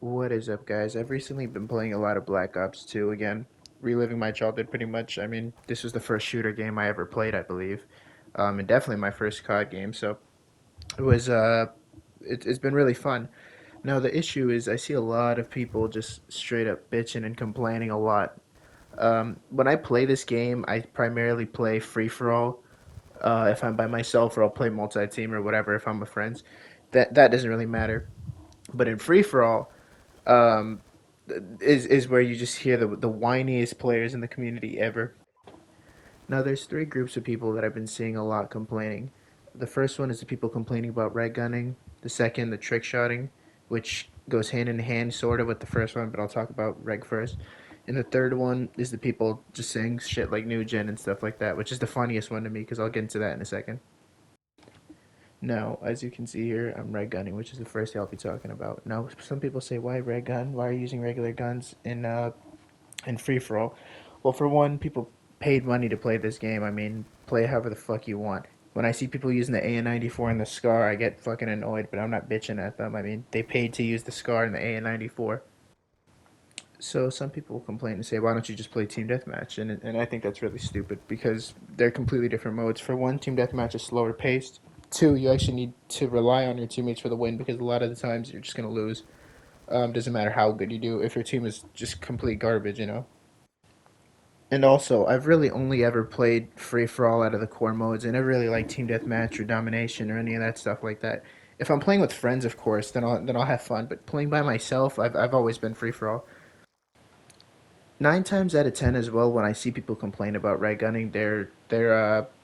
What is up, guys? I've recently been playing a lot of Black Ops 2 again, reliving my childhood pretty much. I mean, this was the first shooter game I ever played, I believe, and definitely my first COD game. So it was it's been really fun. Now the issue is I see a lot of people just straight up bitching and complaining a lot. When I play this game, I primarily play free for all. If I'm by myself, or I'll play multi team or whatever. If I'm with friends, that doesn't really matter. But in free for all um, is where you just hear the whiniest players in the community ever. Now, there's three groups of people that I've been seeing a lot complaining. The first one is the people complaining about red gunning. The second, the trick shotting, which goes hand in hand sort of with the first one, but I'll talk about reg first. And the third one is the people just saying shit like new gen and stuff like that, which is the funniest one to me because I'll get into that in a second. Now, as you can see here, I'm red gunning, which is the first thing I'll be talking about. Now, some people say, "Why red gun? Why are you using regular guns in free for all?" Well, for one, people paid money to play this game. I mean, play however the fuck you want. When I see people using the AN-94 and the SCAR, I get fucking annoyed, but I'm not bitching at them. I mean, they paid to use the SCAR and the AN-94. So some people complain and say, "Why don't you just play team deathmatch?" And I think that's really stupid because they're completely different modes. For one, team deathmatch is slower paced. Two, you actually need to rely on your teammates for the win because a lot of the times you're just gonna lose. Doesn't matter how good you do if your team is just complete garbage, you know. And also, I've really only ever played free for all out of the core modes. I never really liked team deathmatch or domination or any of that stuff like that. If I'm playing with friends, of course, then I'll have fun. But playing by myself, I've always been free for all. 9 times out of 10 as well, when I see people complain about red gunning, they're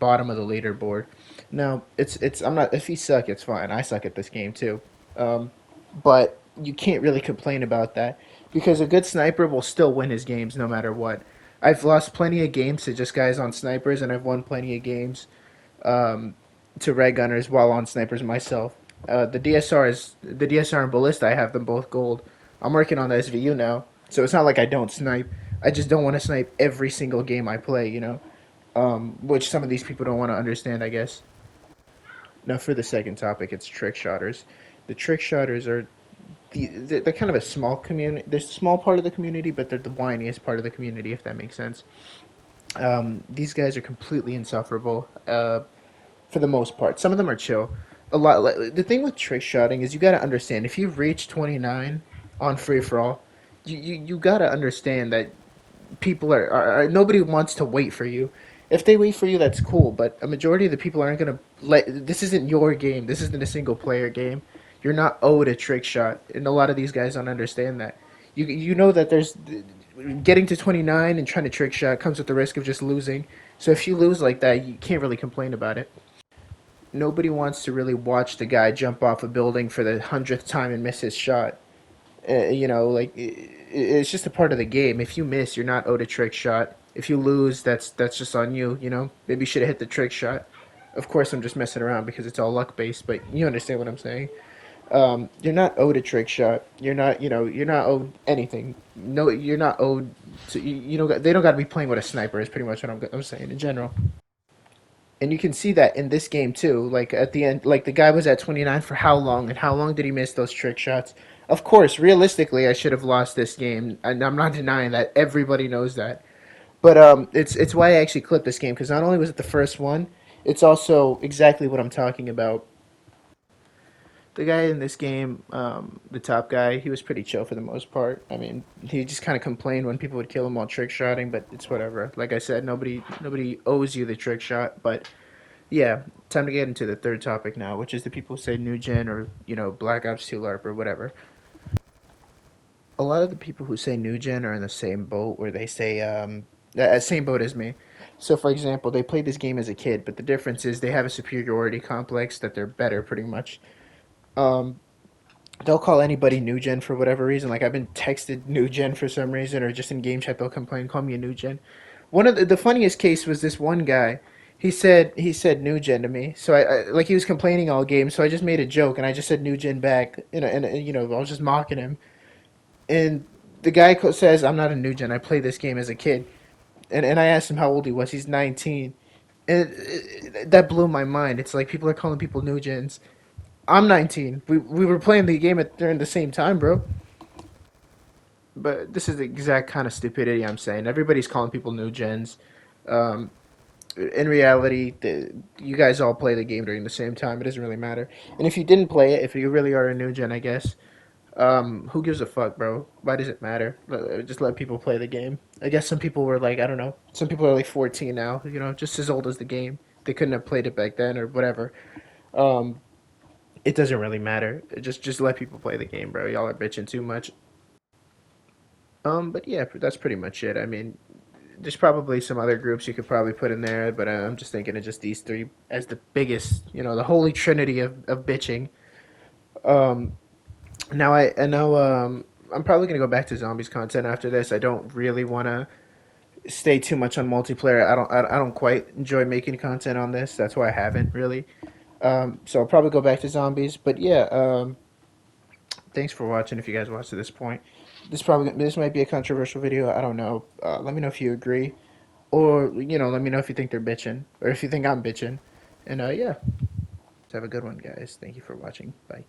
bottom of the leaderboard. Now it's I'm not, if you suck, it's fine. I suck at this game too, but you can't really complain about that because a good sniper will still win his games no matter what. I've lost plenty of games to just guys on snipers, and I've won plenty of games um, to red gunners while on snipers myself. The DSR and ballista. I have them both gold. I'm working on the SVU now, so it's not like I don't snipe. I just don't want to snipe every single game I play, you know, which some of these people don't want to understand, I guess. Now, for the second topic, it's trick shotters. The trick shotters are they're kind of a small community. They're a small part of the community, but they're the whiniest part of the community, if that makes sense. These guys are completely insufferable for the most part. Some of them are chill. A lot. Like, the thing with trick shotting is you got to understand if you've reached 29 on free for all, you got to understand that people are nobody wants to wait for you. If they wait for you, that's cool. But a majority of the people aren't gonna let. This isn't your game. This isn't a single player game. You're not owed a trick shot, and a lot of these guys don't understand that. You know that there's getting to 29 and trying to trick shot comes with the risk of just losing. So if you lose like that, you can't really complain about it. Nobody wants to really watch the guy jump off a building for the 100th time and miss his shot. You know, like it's just a part of the game. If you miss, you're not owed a trick shot. If you lose, that's just on you. You know, maybe you should have hit the trick shot. Of course, I'm just messing around because it's all luck based, but you understand what I'm saying. You're not owed a trick shot. You're not, you know, you're not owed anything. No, you're not owed. To, you know, they don't got to be playing with a sniper. Is pretty much what I'm saying in general. And you can see that in this game too. Like at the end, like the guy was at 29 for how long, and how long did he miss those trick shots? Of course, realistically, I should have lost this game, and I'm not denying that. Everybody knows that. But it's why I actually clipped this game because not only was it the first one, it's also exactly what I'm talking about. The guy in this game, the top guy, he was pretty chill for the most part. I mean, he just kind of complained when people would kill him while trick shotting, but it's whatever. Like I said, nobody owes you the trick shot, but yeah, time to get into the third topic now, which is the people who say new gen or Black Ops 2 LARP or whatever. A lot of the people who say new gen are in the same boat where they say same boat as me. So for example, they played this game as a kid, but the difference is they have a superiority complex that they're better pretty much. Um, they'll call anybody new gen for whatever reason. Like I've been texted new gen for some reason, or just in game chat they'll complain, call me a new gen. One of the funniest case was this one guy. He said new gen to me. So I like he was complaining all game. So I just made a joke and I just said new gen back. And I was just mocking him. And the guy says I'm not a new gen. I played this game as a kid. And I asked him how old he was. He's 19. And that blew my mind. It's like people are calling people new gens. I'm 19. We were playing the game during the same time, bro. but this is the exact kind of stupidity I'm saying. Everybody's calling people new gens. Um, in reality, you guys all play the game during the same time. It doesn't really matter. And if you didn't play it, if you really are a new gen, I guess, who gives a fuck, bro? Why does it matter? Just let people play the game. I guess some people were like, I don't know. Some people are like 14 now, just as old as the game. They couldn't have played it back then or whatever. Um, it doesn't really matter. Just let people play the game, bro. Y'all are bitching too much. But yeah, that's pretty much it. I mean, there's probably some other groups you could probably put in there, but I'm just thinking of just these three as the biggest, the holy trinity of bitching. Um, Now I know I'm probably gonna go back to zombies content after this. I don't really want to stay too much on multiplayer. I don't quite enjoy making content on this. That's why I haven't really. So I'll probably go back to zombies. But yeah, thanks for watching. If you guys watched to this point, this might be a controversial video. I don't know. Let me know if you agree, or let me know if you think they're bitching, or if you think I'm bitching. And yeah, have a good one, guys. Thank you for watching. Bye.